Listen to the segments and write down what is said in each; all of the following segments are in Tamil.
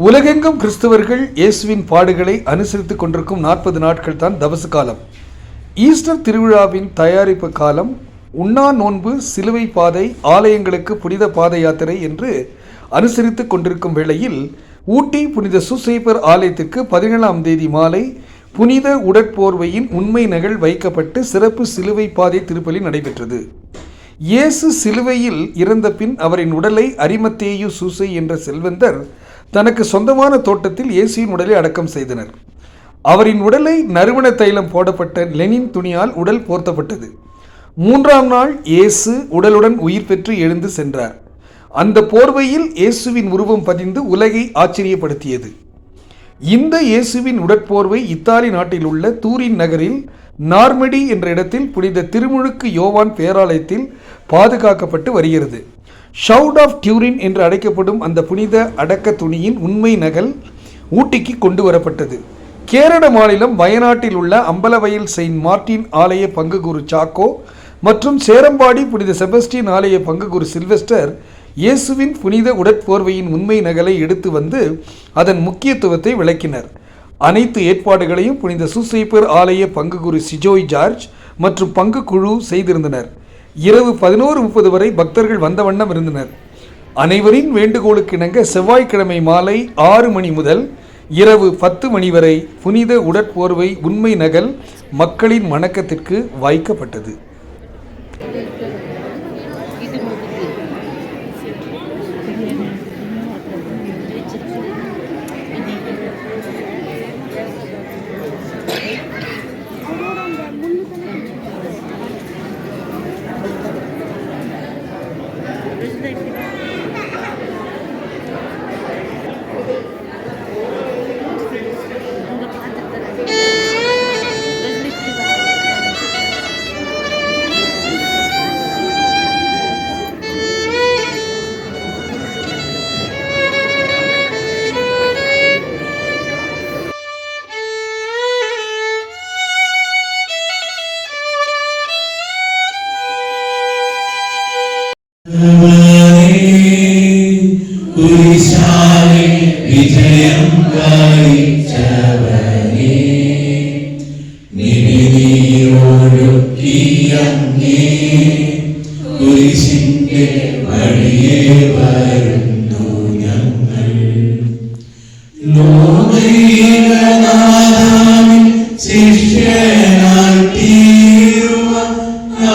உலகெங்கும் கிறிஸ்தவர்கள் இயேசுவின் பாடுகளை அனுசரித்துக் கொண்டிருக்கும் 40 நாட்கள் தான் தபசு காலம். ஈஸ்டர் திருவிழாவின் தயாரிப்பு காலம், உண்ணா நோன்பு, சிலுவை பாதை, ஆலயங்களுக்கு புனித பாத யாத்திரை என்று அனுசரித்துக் கொண்டிருக்கும் வேளையில் ஊட்டி புனித சூசையப்பர் ஆலயத்திற்கு 17ஆம் தேதி மாலை புனித உடற்போர்வையின் உண்மை நகல் வைக்கப்பட்டு சிறப்பு சிலுவை பாதை திருப்பலி நடைபெற்றது. இயேசு சிலுவையில் இறந்த பின் அவரின் உடலை அரிமத்தேயு சூசை என்ற செல்வந்தர் தனக்கு சொந்தமான தோட்டத்தில் இயேசுவின் உடலை அடக்கம் செய்தனர். அவரின் உடலை நறுமண தைலம் போடப்பட்ட லெனின் துணியால் உடல் போர்த்தப்பட்டது. 3ஆம் நாள் இயேசு உடலுடன் உயிர் பெற்று எழுந்து சென்றார். அந்த போர்வையில் இயேசுவின் உருவம் பதிந்து உலகை ஆச்சரியப்படுத்தியது. இந்த இயேசுவின் உடற்போர்வை இத்தாலி நாட்டில் உள்ள தூரின் நகரில் நார்மடி என்ற இடத்தில் புனித திருமுழுக்கு யோவான் பேராலயத்தில் பாதுகாக்கப்பட்டு வருகிறது. ஷவுட் ஆஃப் டியூரின் என்று அழைக்கப்படும் அந்த புனித அடக்க துணியின் உண்மை நகல் ஊட்டிக்கு கொண்டு வரப்பட்டது. கேரள மாநிலம் வயநாட்டில் உள்ள அம்பலவயல் செயின்ட் மார்ட்டின் ஆலய பங்குகுரு சாக்கோ மற்றும் சேரம்பாடி புனித செபஸ்டியன் ஆலய பங்குகுரு சில்வெஸ்டர் இயேசுவின் புனித உடற்போர்வையின் உண்மை நகலை எடுத்து வந்து அதன் முக்கியத்துவத்தை விளக்கினர். அனைத்து ஏற்பாடுகளையும் புனித சூசையப்பர் ஆலய பங்குகுரு சிஜோய் ஜார்ஜ் மற்றும் பங்கு குழு செய்திருந்தனர். இரவு 11:30 வரை பக்தர்கள் வந்த வண்ணம் இருந்தனர். அனைவரின் வேண்டுகோளுக்கு இணங்க செவ்வாய்க்கிழமை மாலை 6 மணி முதல் இரவு 10 மணி வரை புனித உடற்போர்வை உண்மை நகல் மக்களின் வணக்கத்திற்கு வைக்கப்பட்டது. വിജയം കാഴ്ചവനേ നിവിധിയൊഴുക്കിയങ്ങേ കുരിശിന്റെ വഴിയേ വരുന്നു ഞങ്ങൾ. ലോകൈകനാഥാവിൻ ശിഷ്യനായി തീരുവാൻ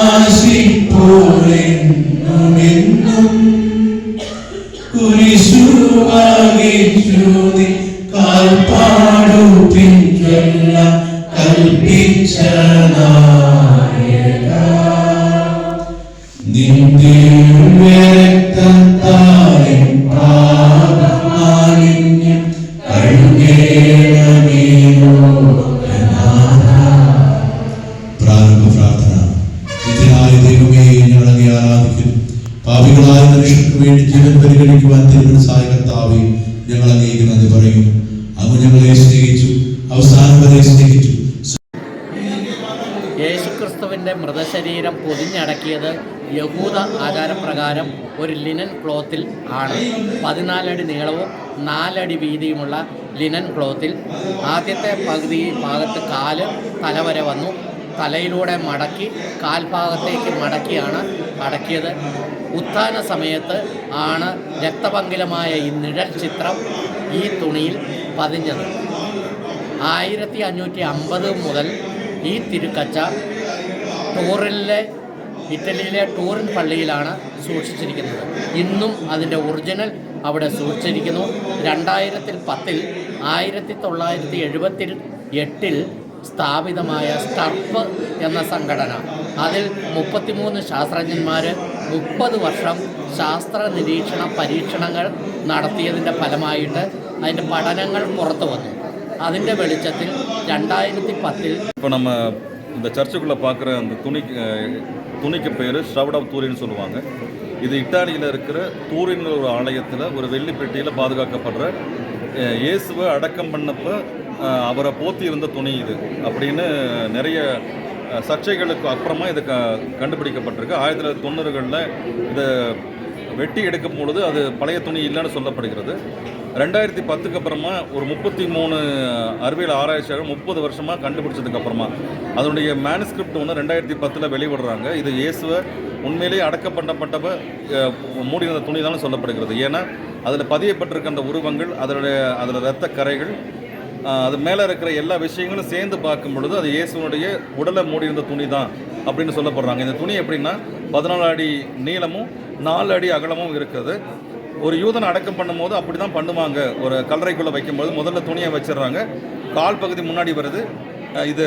ആശിപ്പോരെന്നുമെന്നും കുരിശുവാകിച്ചുനി കാൽപ്പാടു പിൻചൊല്ല കൽപ്പിച്ച നായക നിന്റെ രക്തത്താലിൻ പാപമാലിന്യം കഴുകേണമേ ലോകനാഥ. പ്രാരംഭ പ്രാർത്ഥന. നിത്യനായ ദൈവമേ, ഞങ്ങൾ അങ്ങേ ആരാധിക്കുന്നു. പാപികളായ മനുഷ്യർക്ക് വേണ്ടി ജീവൻ പരിഗണിക്കുവാൻ തിരുമനസ്സായ കർത്താവേ, ഞങ്ങൾ അങ്ങേക്ക് നന്ദി പറയുന്നു. അങ്ങ് ഞങ്ങളെ സ്നേഹിച്ചു, അവസാനം വരെ സ്നേഹിച്ചു. യേശുക്രിസ്തുവിൻ്റെ മൃതശരീരം പൊതിഞ്ഞടക്കിയത് യഹൂദ ആചാരപ്രകാരം ഒരു ലിനൻ ക്ലോത്തിൽ ആണ്. 14 അടി നീളവും 4 അടി വീതിയുമുള്ള ലിനൻ ക്ലോത്തിൽ ആദ്യത്തെ പകുതി ഭാഗത്ത് കാല് തലവരെ വന്നു. തലയിലൂടെ മടക്കി കാൽഭാഗത്തേക്ക് മടക്കിയാണ് അടക്കിയത്. ഉത്ഥാന സമയത്ത് ആണ് രക്തപങ്കിലമായ ഈ നിഴൽ ചിത്രം ഈ തുണിയിൽ പതിഞ്ഞത്. 1550 മുതൽ ഈ തിരുക്കച്ച ഇറ്റലിയിലെ ടൂറിൻ പള്ളിയിലാണ് സൂക്ഷിച്ചിരിക്കുന്നത്. ഇന്നും അതിൻ്റെ ഒറിജിനൽ അവിടെ സൂക്ഷിച്ചിരിക്കുന്നു. 2010 1978 സ്ഥാപിതമായ സ്റ്റർപ്പ് എന്ന സംഘടന, അതിൽ 33 ശാസ്ത്രജ്ഞന്മാർ 30 വർഷം ശാസ്ത്ര നിരീക്ഷണ പരീക്ഷണങ്ങൾ നടത്തിയതിൻ്റെ ഫലമായിട്ട് അതിൻ്റെ പഠനങ്ങൾ പുറത്തു വന്നു. അതിൻ്റെ വെളിച്ചത്തിൽ 2010 இப்போ நம்ம இந்த சர்ச்சுக்குள்ளே பார்க்குற அந்த துணிக்கு பேர் ஷவுட் ஆஃப் தூரின்னு சொல்லுவாங்க. இது இத்தாலியில் இருக்கிற தூரின் ஒரு ஆலயத்தில் ஒரு வெள்ளி பெட்டியில் பாதுகாக்கப்படுற இயேசுவை அடக்கம் பண்ணப்போ அவரை போத்தி இருந்த துணி இது அப்படின்னு நிறைய சர்ச்சைகளுக்கு அப்புறமா இது கண்டுபிடிக்கப்பட்டிருக்கு. 1990களில் இதை வெட்டி எடுக்கும் பொழுது அது பழைய துணி இல்லைன்னு சொல்லப்படுகிறது. 2010க்கு அப்புறமா ஒரு 33 அறிவியல் ஆராய்ச்சியாளர்கள் 30 வருஷமாக கண்டுபிடிச்சதுக்கப்புறமா அதனுடைய மேனுஸ்கிரிப்ட் ஒன்று 2010 வெளிவிடுறாங்க. இது இயேசுவை உண்மையிலேயே அடக்கம் பண்ணப்பட்டவ மூடியிருந்த துணி தான் சொல்லப்படுகிறது. ஏன்னா அதில் பதியப்பட்டிருக்க அந்த உருவங்கள், அதில் இரத்த கரைகள், அது மேலே இருக்கிற எல்லா விஷயங்களும் சேர்ந்து பார்க்கும் பொழுது அது இயேசுனுடைய உடலை மூடியிருந்த துணி தான் அப்படின்னு சொல்லப்படுறாங்க. இந்த துணி எப்படின்னா 14 அடி நீளமும் 4 அடி அகலமும் இருக்குது. ஒரு யூதனை அடக்கம் பண்ணும்போது அப்படி தான் பண்ணுவாங்க. ஒரு கல்லறைக்குள்ளே வைக்கும்போது முதல்ல துணியை வச்சிடுறாங்க, கால் பகுதி முன்னாடி வருது. இது